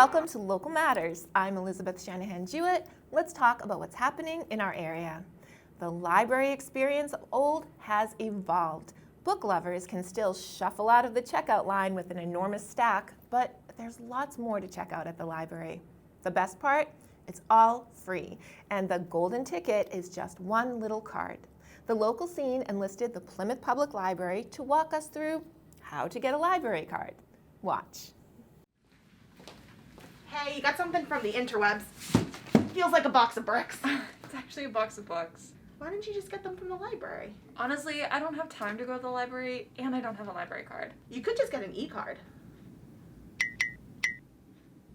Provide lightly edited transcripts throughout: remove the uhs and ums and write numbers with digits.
Welcome to Local Matters. I'm Elizabeth Shanahan-Jewett. Let's talk about what's happening in our area. The library experience of old has evolved. Book lovers can still shuffle out of the checkout line with an enormous stack, but there's lots more to check out at the library. The best part? It's all free, and the golden ticket is just one little card. The local scene enlisted the Plymouth Public Library to walk us through how to get a library card. Watch. Hey, you got something from the interwebs? Feels like a box of bricks. It's actually a box of books. Why didn't you just get them from the library? Honestly, I don't have time to go to the library, and I don't have a library card. You could just get an e-card.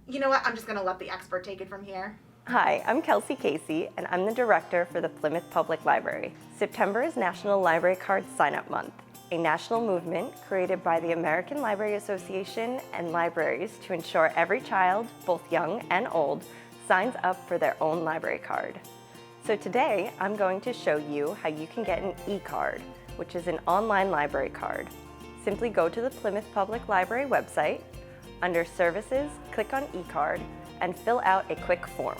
You know what? I'm just going to let the expert take it from here. Hi, I'm Kelsey Casey, and I'm the director for the Plymouth Public Library. September is National Library Card Sign-Up Month, a national movement created by the American Library Association and libraries to ensure every child, both young and old, signs up for their own library card. So today, I'm going to show you how you can get an e-card, which is an online library card. Simply go to the Plymouth Public Library website. Under Services, click on e-card and fill out a quick form.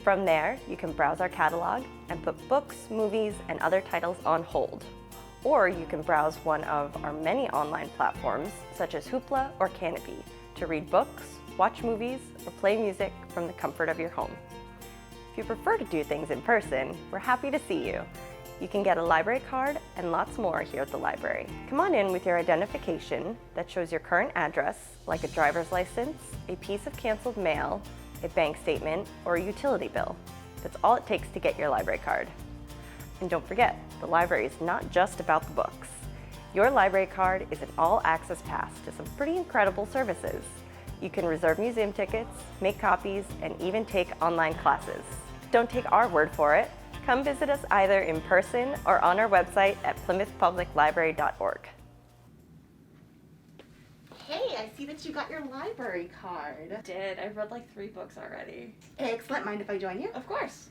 From there, you can browse our catalog and put books, movies, and other titles on hold. Or you can browse one of our many online platforms, such as Hoopla or Canopy, to read books, watch movies, or play music from the comfort of your home. If you prefer to do things in person, we're happy to see you. You can get a library card and lots more here at the library. Come on in with your identification that shows your current address, like a driver's license, a piece of canceled mail, a bank statement, or a utility bill. That's all it takes to get your library card. And don't forget, the library is not just about the books. Your library card is an all-access pass to some pretty incredible services. You can reserve museum tickets, make copies, and even take online classes. Don't take our word for it. Come visit us either in person or on our website at plymouthpubliclibrary.org. Hey, I see that you got your library card. Did. I've read like 3 books already. Excellent. Mind if I join you? Of course.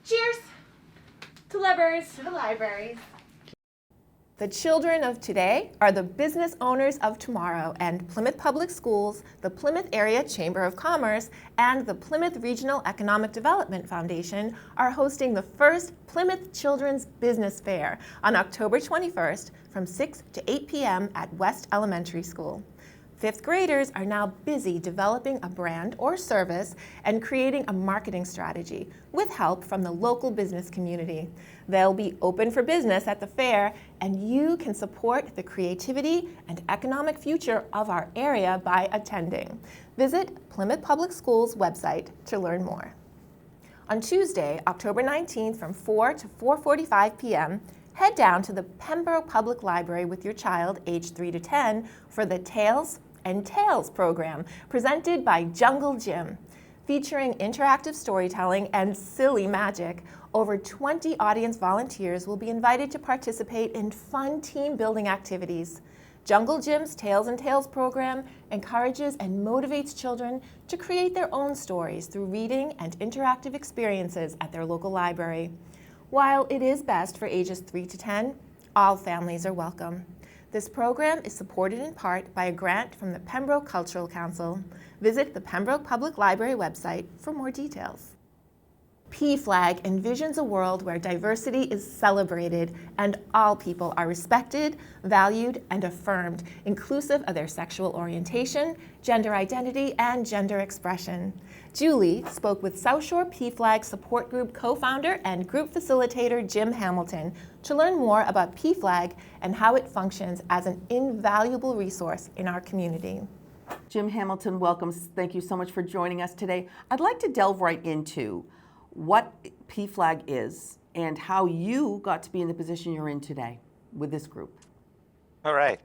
Cheers To libraries. to the libraries. The children of today are the business owners of tomorrow, and Plymouth Public Schools, the Plymouth Area Chamber of Commerce, and the Plymouth Regional Economic Development Foundation are hosting the first Plymouth Children's Business Fair on October 21st from 6 to 8 p.m. at West Elementary School. Fifth graders are now busy developing a brand or service and creating a marketing strategy with help from the local business community. They'll be open for business at the fair, and you can support the creativity and economic future of our area by attending. Visit Plymouth Public Schools website to learn more. On Tuesday, October 19th from 4 to 4:45 p.m., head down to the Pembroke Public Library with your child aged 3 to 10 for the Tales and Tales program presented by Jungle Jim. Featuring interactive storytelling and silly magic, over 20 audience volunteers will be invited to participate in fun team building activities. Jungle Jim's Tales and Tales program encourages and motivates children to create their own stories through reading and interactive experiences at their local library. While it is best for ages 3 to 10, all families are welcome. This program is supported in part by a grant from the Pembroke Cultural Council. Visit the Pembroke Public Library website for more details. PFLAG envisions a world where diversity is celebrated and all people are respected, valued, and affirmed, inclusive of their sexual orientation, gender identity, and gender expression. Julie spoke with South Shore PFLAG Support Group co-founder and group facilitator Jim Hamilton to learn more about PFLAG and how it functions as an invaluable resource in our community. Jim Hamilton, welcome. Thank you so much for joining us today. I'd like to delve right into what PFLAG is and how you got to be in the position you're in today with this group. All right.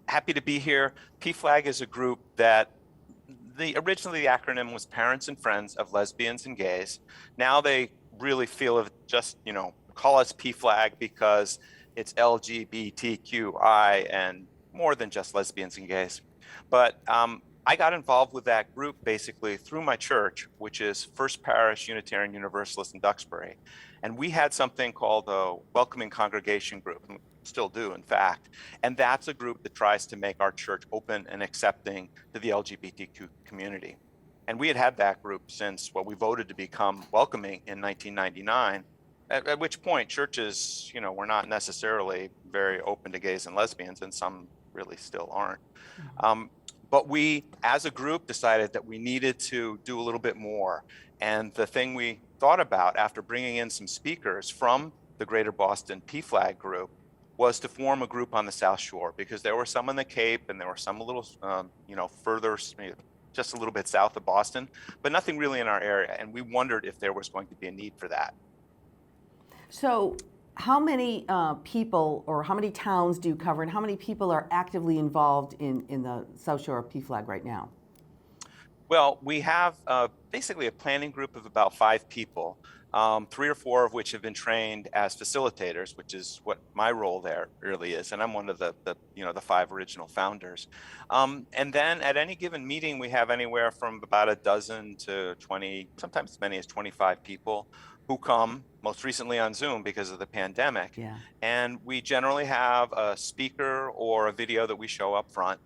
Happy to be here. PFLAG is a group that originally the acronym was Parents and Friends of Lesbians and Gays. Now they really feel of just, call us PFLAG because it's LGBTQI and more than just lesbians and gays. But I got involved with that group basically through my church, which is First Parish Unitarian Universalist in Duxbury. And we had something called a Welcoming Congregation Group. still do, in fact. And that's a group that tries to make our church open and accepting to the LGBTQ community. And we had that group since, well, we voted to become welcoming in 1999, at which point churches, were not necessarily very open to gays and lesbians, and some really still aren't. But we, as a group, decided that we needed to do a little bit more. And the thing we thought about after bringing in some speakers from the Greater Boston PFLAG group was to form a group on the South Shore, because there were some in the Cape and there were some a little, further, just a little bit south of Boston, but nothing really in our area. And we wondered if there was going to be a need for that. So how many people or how many towns do you cover, and how many people are actively involved in the South Shore of PFLAG right now? Well, we have basically a planning group of about 5 people, 3 or 4 of which have been trained as facilitators, which is what my role there really is. And I'm one of the 5 original founders. And then at any given meeting, we have anywhere from about a dozen to 20, sometimes as many as 25 people who come, most recently on Zoom because of the pandemic. Yeah. And we generally have a speaker or a video that we show up front.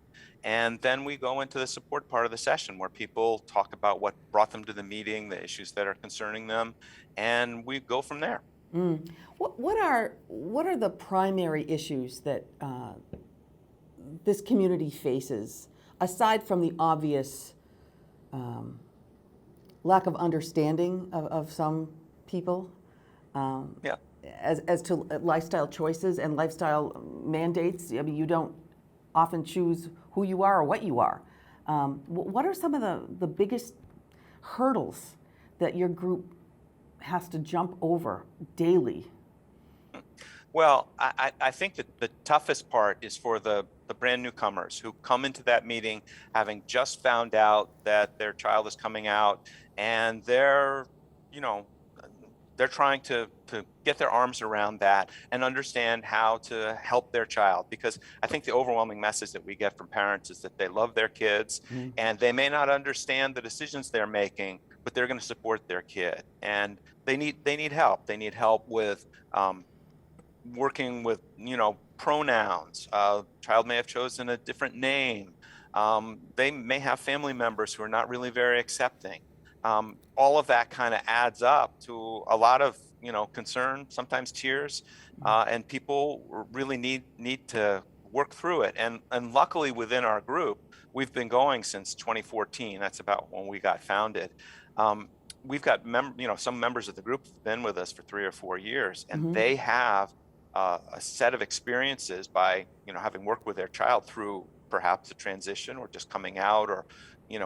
And then we go into the support part of the session where people talk about what brought them to the meeting, the issues that are concerning them, and we go from there. What are the primary issues that this community faces, aside from the obvious lack of understanding of some people? Yeah. As to lifestyle choices and lifestyle mandates, I mean, you don't often choose who you are or what you are. What are some of the biggest hurdles that your group has to jump over daily? Well, I think that the toughest part is for the brand newcomers who come into that meeting having just found out that their child is coming out, and they're trying to get their arms around that and understand how to help their child. Because I think the overwhelming message that we get from parents is that they love their kids, and they may not understand the decisions they're making, but they're going to support their kid. And they need help. They need help with working with, pronouns. Child may have chosen a different name. They may have family members who are not really very accepting. All of that kind of adds up to a lot of concern, sometimes tears, and people really need to work through it. And luckily within our group, we've been going since 2014. That's about when we got founded. We've got some members of the group have been with us for 3 or 4 years, and they have a set of experiences by having worked with their child through perhaps a transition or just coming out, or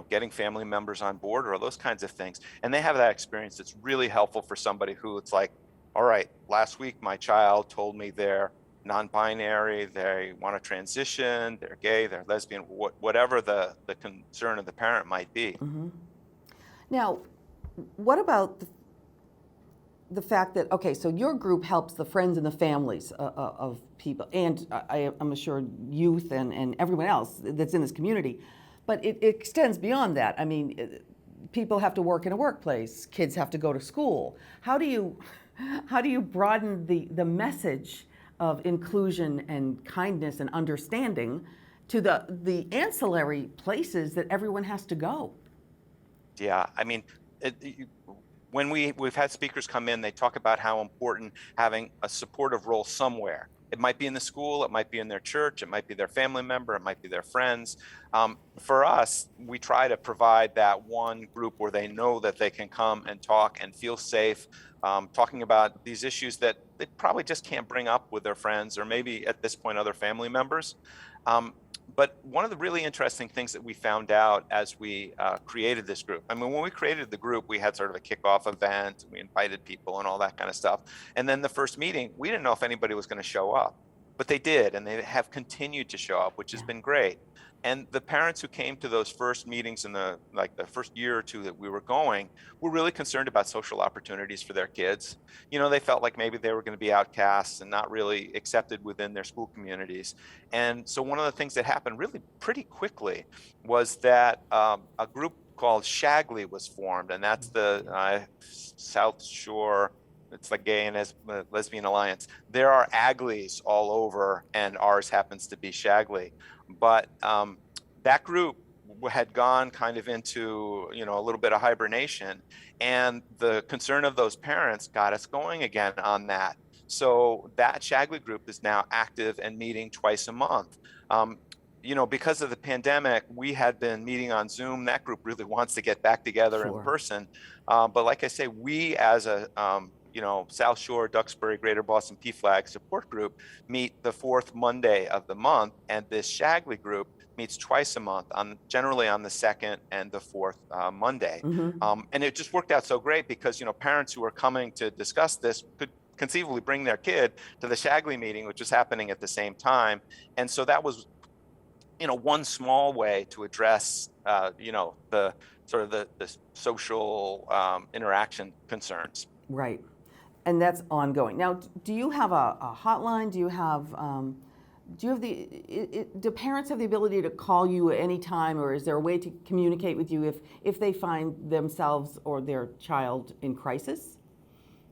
getting family members on board, or those kinds of things. And they have that experience that's really helpful for somebody who it's like, all right, last week my child told me they're non-binary, they want to transition, they're gay, they're lesbian, whatever the concern of the parent might be. Now, what about the fact that, okay, so your group helps the friends and the families of people, and I'm sure youth and everyone else that's in this community, but it extends beyond that. I mean, people have to work in a workplace, kids have to go to school. How do you broaden the message of inclusion and kindness and understanding to the ancillary places that everyone has to go? Yeah, I mean, when we've had speakers come in, they talk about how important having a supportive role somewhere. It might be in the school, it might be in their church, it might be their family member, it might be their friends. For us, we try to provide that one group where they know that they can come and talk and feel safe, talking about these issues that they probably just can't bring up with their friends, or maybe at this point other family members. But one of the really interesting things that we found out as we created this group, I mean, when we created the group, we had sort of a kickoff event, we invited people and all that kind of stuff. And then the first meeting, we didn't know if anybody was going to show up, but they did, and they have continued to show up, which has been great. And the parents who came to those first meetings in the first year or 2 that we were going were really concerned about social opportunities for their kids. They felt like maybe they were going to be outcasts and not really accepted within their school communities. And so one of the things that happened really pretty quickly was that a group called Shagley was formed, and that's the South Shore it's like Gay and Lesbian Alliance. There are Aglys all over, and ours happens to be Shagley. But that group had gone kind of into, a little bit of hibernation, and the concern of those parents got us going again on that. So that Shagley group is now active and meeting twice a month. Because of the pandemic, we had been meeting on Zoom. That group really wants to get back together in person. But like I say, we as a, South Shore, Duxbury, Greater Boston PFLAG support group meet the fourth Monday of the month. And this Shagley group meets twice a month, generally on the second and the fourth Monday. And it just worked out so great because, parents who are coming to discuss this could conceivably bring their kid to the Shagley meeting, which was happening at the same time. And so that was, one small way to address, the sort of the social interaction concerns. Right. And that's ongoing. Now, do you have a hotline? Do you have do parents have the ability to call you at any time, or is there a way to communicate with you if they find themselves or their child in crisis?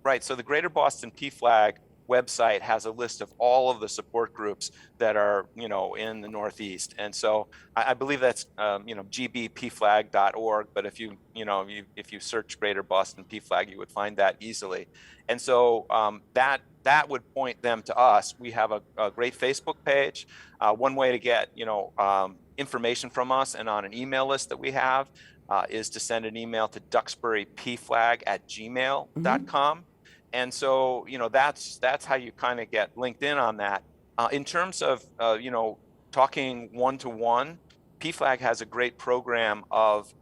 Right. So the Greater Boston PFLAG website has a list of all of the support groups that are, in the Northeast. And so I believe that's, gbpflag.org. But if you search Greater Boston PFLAG, you would find that easily. And so that would point them to us. We have a great Facebook page. One way to get, information from us and on an email list that we have is to send an email to duxburypflag@gmail.com. And so, that's how you kind of get linked in on that. In terms of, talking one-to-one, PFLAG has a great program of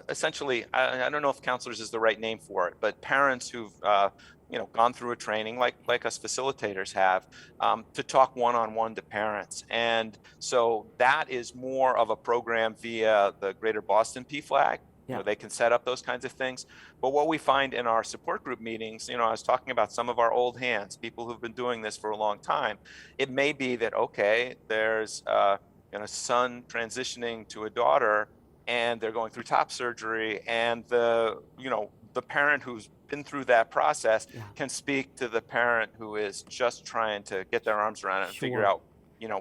essentially, I don't know if counselors is the right name for it, but parents who've, gone through a training like us facilitators have, to talk one-on-one to parents. And so that is more of a program via the Greater Boston PFLAG. They can set up those kinds of things. But what we find in our support group meetings, I was talking about some of our old hands, people who've been doing this for a long time. It may be that, okay, there's a son transitioning to a daughter and they're going through top surgery, and the parent who's been through that process can speak to the parent who is just trying to get their arms around it and figure out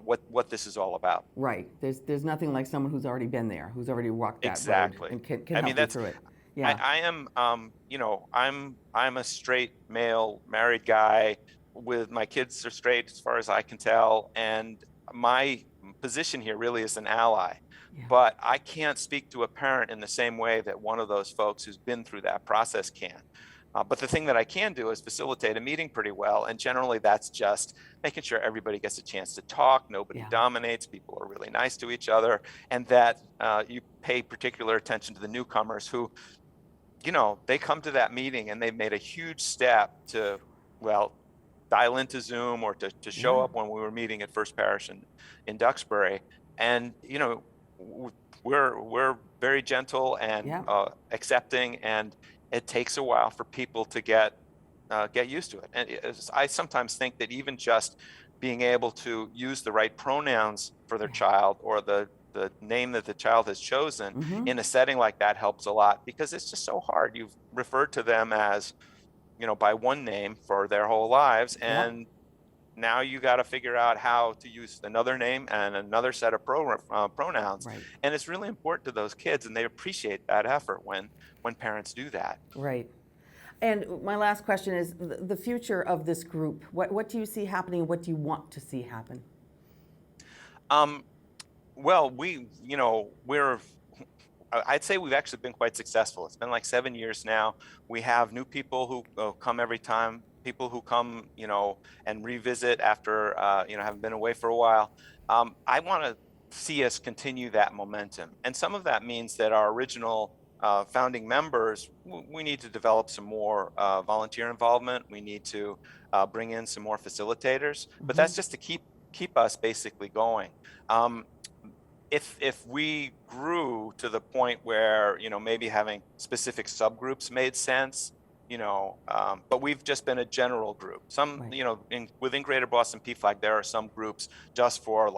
what this is all about. Right. There's nothing like someone who's already been there, who's already walked that Exactly. road and can help you through it. Yeah. I am, I'm a straight male married guy with my kids are straight as far as I can tell. And my position here really is an ally. But I can't speak to a parent in the same way that one of those folks who's been through that process can. But the thing that I can do is facilitate a meeting pretty well. And generally that's just making sure everybody gets a chance to talk. Nobody dominates. People are really nice to each other. And that you pay particular attention to the newcomers who, they come to that meeting and they've made a huge step to, dial into Zoom or to show up when we were meeting at First Parish in Duxbury. And, we're very gentle and accepting, and it takes a while for people to get used to it. And I sometimes think that even just being able to use the right pronouns for their child, or the name that the child has chosen in a setting like that, helps a lot, because it's just so hard. You've referred to them as, by one name for their whole lives, and now you got to figure out how to use another name and another set of pronouns. Right. And it's really important to those kids, and they appreciate that effort when parents do that. Right. And my last question is the future of this group. What do you see happening? What do you want to see happen? Well, I'd say we've actually been quite successful. It's been like 7 years now. We have new people who come every time, people who come, and revisit after, having been away for a while. I want to see us continue that momentum. And some of that means that our original founding members, we need to develop some more volunteer involvement. We need to bring in some more facilitators, but that's just to keep us basically going. If we grew to the point where, maybe having specific subgroups made sense, but we've just been a general group. Some, within Greater Boston PFLAG, there are some groups just for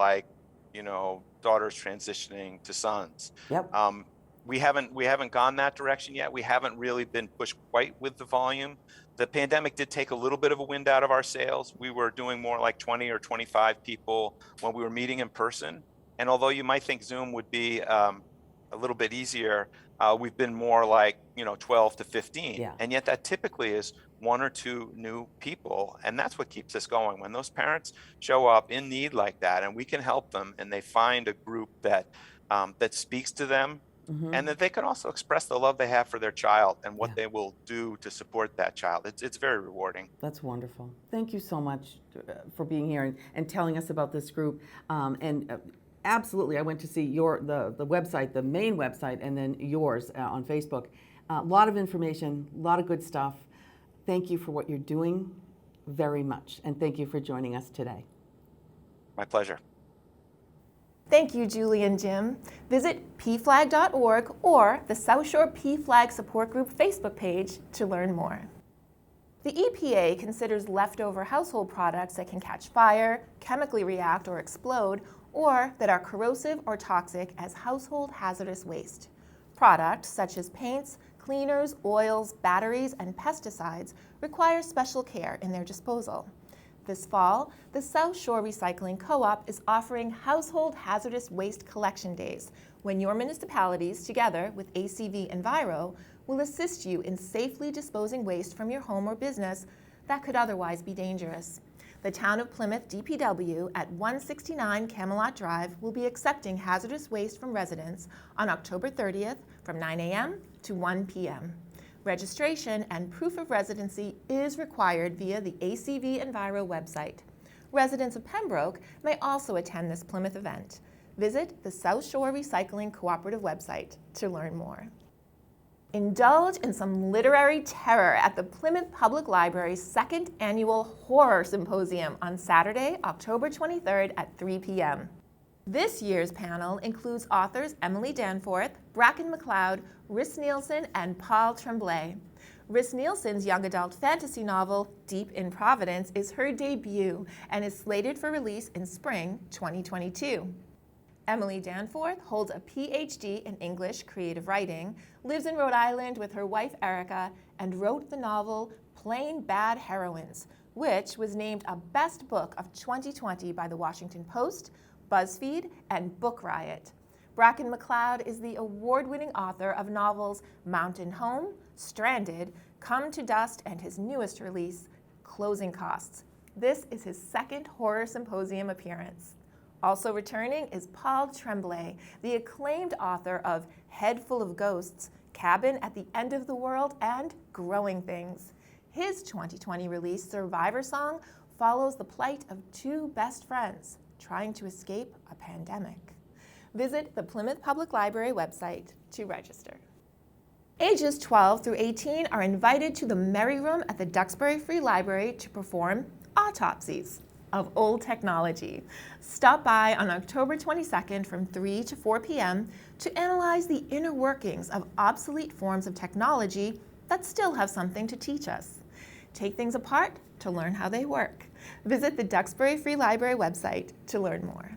daughters transitioning to sons. Yep. we haven't gone that direction yet. We haven't really been pushed quite with the volume. The pandemic did take a little bit of a wind out of our sails. We were doing more like 20 or 25 people when we were meeting in person. And although you might think Zoom would be a little bit easier, we've been more like 12 to 15. Yeah. And yet that typically is 1 or 2 new people, and that's what keeps us going. When those parents show up in need like that, and we can help them, and they find a group that speaks to them, and that they can also express the love they have for their child and what they will do to support that child. It's very rewarding. That's wonderful. Thank you so much for being here and telling us about this group. Absolutely, I went to see the website, the main website, and then yours on Facebook. A lot of information, a lot of good stuff. Thank you for what you're doing very much, and thank you for joining us today. My pleasure. Thank you, Julie and Jim. Visit pflag.org or the South Shore PFLAG Support Group Facebook page to learn more. The EPA considers leftover household products that can catch fire, chemically react or explode, or that are corrosive or toxic as household hazardous waste. Products such as paints, cleaners, oils, batteries, and pesticides require special care in their disposal. This fall, the South Shore Recycling Co-op is offering Household Hazardous Waste Collection Days, when your municipalities, together with ACV Enviro, will assist you in safely disposing waste from your home or business that could otherwise be dangerous. The Town of Plymouth DPW at 169 Camelot Drive will be accepting hazardous waste from residents on October 30th from 9 a.m. to 1 p.m. Registration and proof of residency is required via the ACV Enviro website. Residents of Pembroke may also attend this Plymouth event. Visit the South Shore Recycling Cooperative website to learn more. Indulge in some literary terror at the Plymouth Public Library's second annual Horror Symposium on Saturday, October 23rd at 3 p.m. This year's panel includes authors Emily Danforth, Bracken Mcleod, Rhys Nielsen, and Paul Tremblay. Rhys Nielsen's young adult fantasy novel, Deep in Providence, is her debut and is slated for release in spring 2022. Emily Danforth holds a PhD in English creative writing, lives in Rhode Island with her wife Erica, and wrote the novel Plain Bad Heroines, which was named a Best Book of 2020 by the Washington Post, BuzzFeed, and Book Riot. Bracken Mcleod is the award-winning author of novels Mountain Home, Stranded, Come to Dust, and his newest release, Closing Costs. This is his second Horror Symposium appearance. Also returning is Paul Tremblay, the acclaimed author of Head Full of Ghosts, Cabin at the End of the World, and Growing Things. His 2020 release, Survivor Song, follows the plight of 2 best friends trying to escape a pandemic. Visit the Plymouth Public Library website to register. Ages 12 through 18 are invited to the Merry Room at the Duxbury Free Library to perform autopsies of old technology. Stop by on October 22nd from 3 to 4 p.m. to analyze the inner workings of obsolete forms of technology that still have something to teach us. Take things apart to learn how they work. Visit the Duxbury Free Library website to learn more.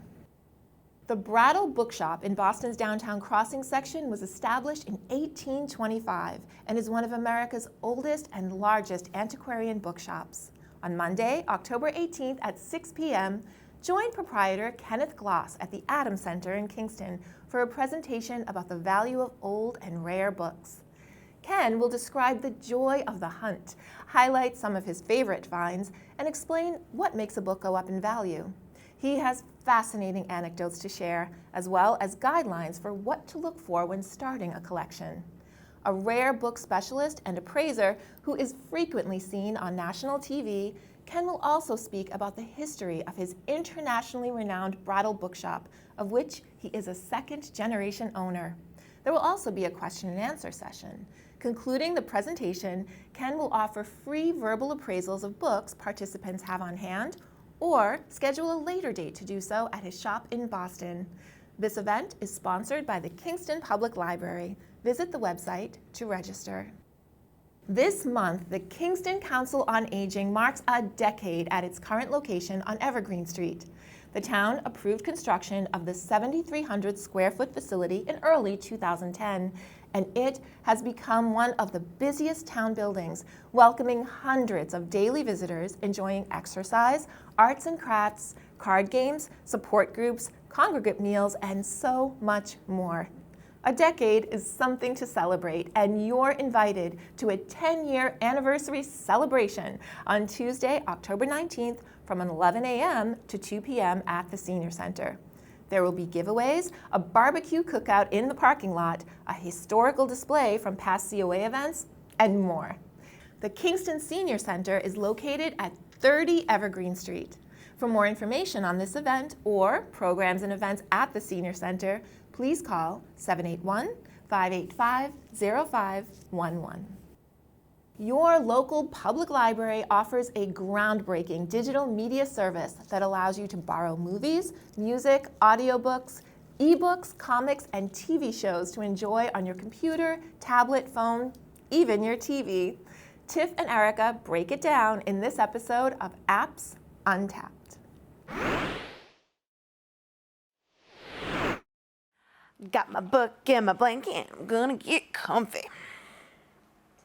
The Brattle Bookshop in Boston's downtown Crossing section was established in 1825 and is one of America's oldest and largest antiquarian bookshops. On Monday, October 18th at 6 p.m., join proprietor Kenneth Gloss at the Adams Center in Kingston for a presentation about the value of old and rare books. Ken will describe the joy of the hunt, highlight some of his favorite finds, and explain what makes a book go up in value. He has fascinating anecdotes to share, as well as guidelines for what to look for when starting a collection. A rare book specialist and appraiser who is frequently seen on national TV, Ken will also speak about the history of his internationally renowned Brattle Bookshop, of which he is a second-generation owner. There will also be a question and answer session. Concluding the presentation, Ken will offer free verbal appraisals of books participants have on hand, or schedule a later date to do so at his shop in Boston. This event is sponsored by the Kingston Public Library. Visit the website to register. This month, the Kingston Council on Aging marks a decade at its current location on Evergreen Street. The town approved construction of the 7,300 square foot facility in early 2010, and it has become one of the busiest town buildings, welcoming hundreds of daily visitors enjoying exercise, arts and crafts, card games, support groups, congregate meals, and so much more. A decade is something to celebrate, and you're invited to a 10-year anniversary celebration on Tuesday, October 19th from 11 a.m. to 2 p.m. at the Senior Center. There will be giveaways, a barbecue cookout in the parking lot, a historical display from past COA events, and more. The Kingston Senior Center is located at 30 Evergreen Street. For more information on this event or programs and events at the Senior Center, please call 781-585-0511. Your local public library offers a groundbreaking digital media service that allows you to borrow movies, music, audiobooks, ebooks, comics, and TV shows to enjoy on your computer, tablet, phone, even your TV. Tiff and Erica break it down in this episode of Apps Untapped. Got my book and my blanket. I'm gonna get comfy.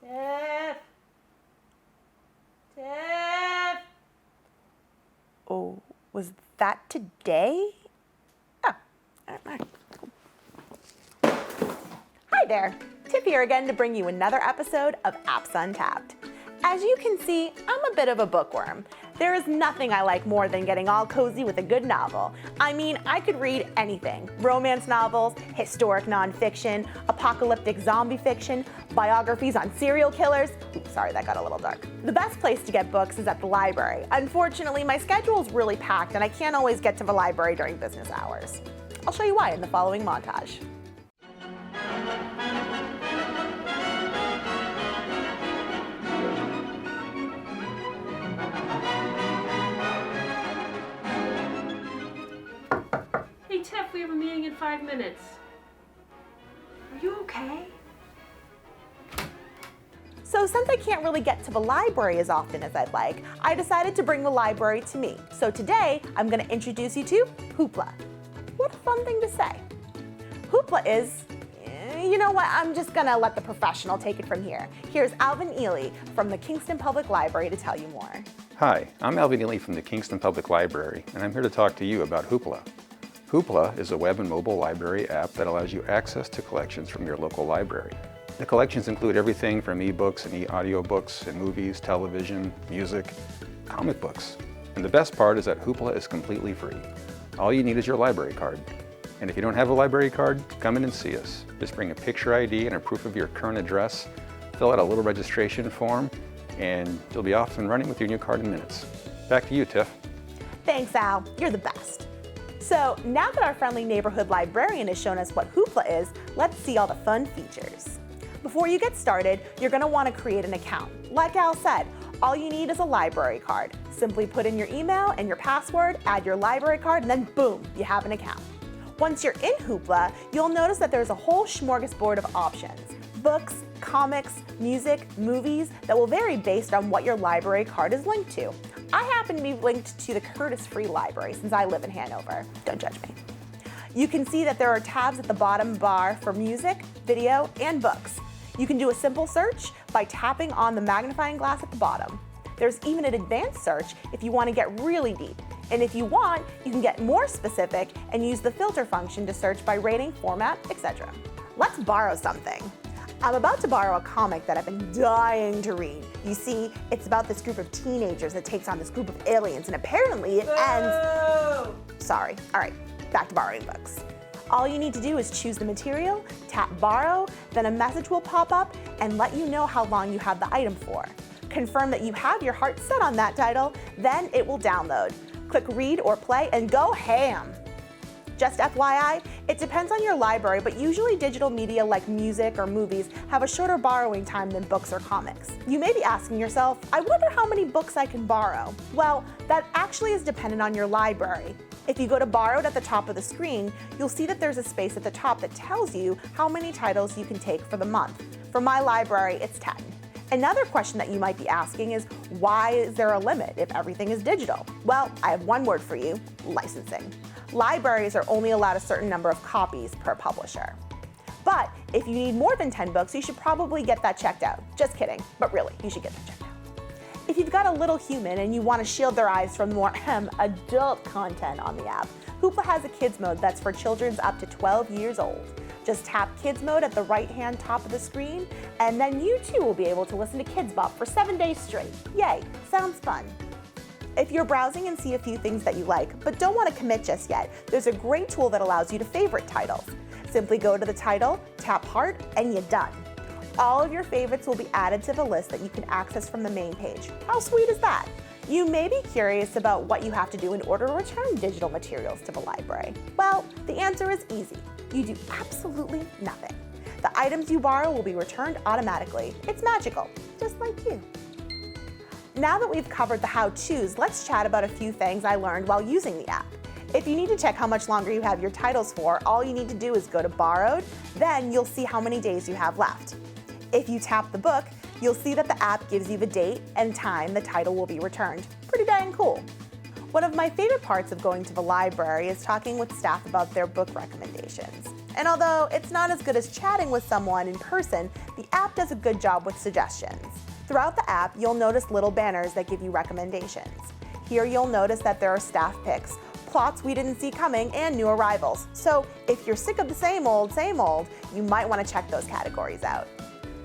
Tiff. Oh, was that today? Oh. Hi there. Tiff here again to bring you another episode of Apps Untapped. As you can see, I'm a bit of a bookworm. There is nothing I like more than getting all cozy with a good novel. I mean, I could read anything. Romance novels, historic nonfiction, apocalyptic zombie fiction, biographies on serial killers. Oops, sorry, that got a little dark. The best place to get books is at the library. Unfortunately, my schedule is really packed and I can't always get to the library during business hours. I'll show you why in the following montage. Hey Tiff, we have a meeting in 5 minutes. Are you okay? So since I can't really get to the library as often as I'd like, I decided to bring the library to me. So today, I'm gonna introduce you to Hoopla. What a fun thing to say. Hoopla is, you know what, I'm just gonna let the professional take it from here. Here's Alvin Ealy from the Kingston Public Library to tell you more. Hi, I'm Alvin Ealy from the Kingston Public Library, and I'm here to talk to you about Hoopla. Hoopla is a web and mobile library app that allows you access to collections from your local library. The collections include everything from ebooks and e-audiobooks and movies, television, music, comic books. And the best part is that Hoopla is completely free. All you need is your library card. And if you don't have a library card, come in and see us. Just bring a picture ID and a proof of your current address, fill out a little registration form, and you'll be off and running with your new card in minutes. Back to you, Tiff. Thanks, Al. You're the best. So now that our friendly neighborhood librarian has shown us what Hoopla is, let's see all the fun features. Before you get started, you're going to want to create an account. Like Al said, all you need is a library card. Simply put in your email and your password, add your library card, and then boom, you have an account. Once you're in Hoopla, you'll notice that there's a whole smorgasbord of options. Books, comics, music, movies that will vary based on what your library card is linked to. I happen to be linked to the Curtis Free Library since I live in Hanover. Don't judge me. You can see that there are tabs at the bottom bar for music, video, and books. You can do a simple search by tapping on the magnifying glass at the bottom. There's even an advanced search if you want to get really deep. And if you want, you can get more specific and use the filter function to search by rating, format, etc. Let's borrow something. I'm about to borrow a comic that I've been dying to read. You see, it's about this group of teenagers that takes on this group of aliens, and apparently it ends... Sorry. All right, back to borrowing books. All you need to do is choose the material, tap borrow, then a message will pop up and let you know how long you have the item for. Confirm that you have your heart set on that title, then it will download. Click read or play and go ham. Just FYI, it depends on your library, but usually digital media like music or movies have a shorter borrowing time than books or comics. You may be asking yourself, I wonder how many books I can borrow. Well, that actually is dependent on your library. If you go to Borrowed at the top of the screen, you'll see that there's a space at the top that tells you how many titles you can take for the month. For my library, it's 10. Another question that you might be asking is, why is there a limit if everything is digital? Well, I have one word for you: licensing. Libraries are only allowed a certain number of copies per publisher. But if you need more than 10 books, you should probably get that checked out. Just kidding, but really, you should get that checked out. If you've got a little human and you want to shield their eyes from more adult content on the app, Hoopla has a kids mode that's for children up to 12 years old. Just tap Kids Mode at the right-hand top of the screen, and then you too will be able to listen to Kids Bop for 7 days straight. Yay, sounds fun. If you're browsing and see a few things that you like, but don't want to commit just yet, there's a great tool that allows you to favorite titles. Simply go to the title, tap Heart, and you're done. All of your favorites will be added to the list that you can access from the main page. How sweet is that? You may be curious about what you have to do in order to return digital materials to the library. Well, the answer is easy. You do absolutely nothing. The items you borrow will be returned automatically. It's magical, just like you. Now that we've covered the how-tos, let's chat about a few things I learned while using the app. If you need to check how much longer you have your titles for, all you need to do is go to Borrowed, then you'll see how many days you have left. If you tap the book, you'll see that the app gives you the date and time the title will be returned. Pretty dang cool. One of my favorite parts of going to the library is talking with staff about their book recommendations. And although it's not as good as chatting with someone in person, the app does a good job with suggestions. Throughout the app, you'll notice little banners that give you recommendations. Here you'll notice that there are staff picks, plots we didn't see coming, and new arrivals. So if you're sick of the same old, you might want to check those categories out.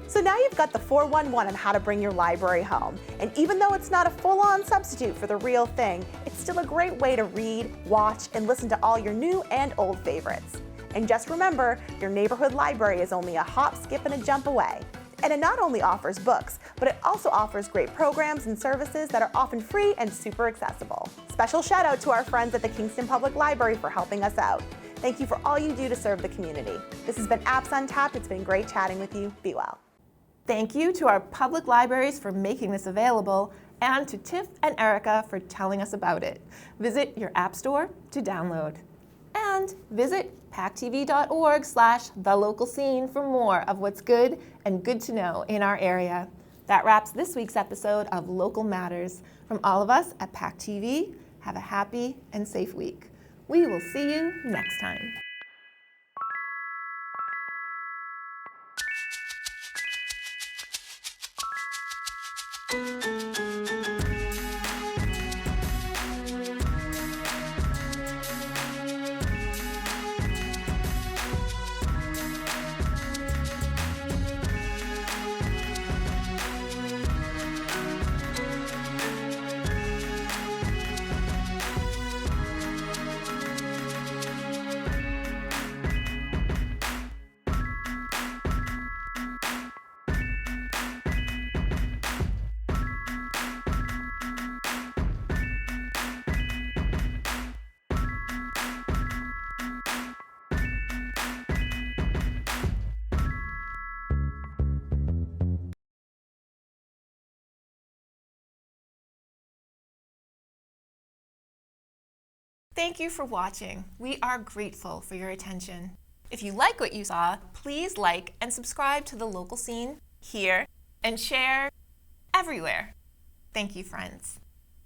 So now you've got the 411 on how to bring your library home. And even though it's not a full-on substitute for the real thing, it's still a great way to read, watch, and listen to all your new and old favorites. And just remember, your neighborhood library is only a hop, skip, and a jump away. And it not only offers books, but it also offers great programs and services that are often free and super accessible. Special shout out to our friends at the Kingston Public Library for helping us out. Thank you for all you do to serve the community. This has been Apps Untapped. It's been great chatting with you. Be well. Thank you to our public libraries for making this available, and to Tiff and Erica for telling us about it. Visit your app store to download. And visit pactv.org/thelocalscene for more of what's good and good to know in our area. That wraps this week's episode of Local Matters. From all of us at PACTV, have a happy and safe week. We will see you next time. Thank you for watching. We are grateful for your attention. If you like what you saw, please like and subscribe to The Local Scene here and share everywhere. Thank you, friends.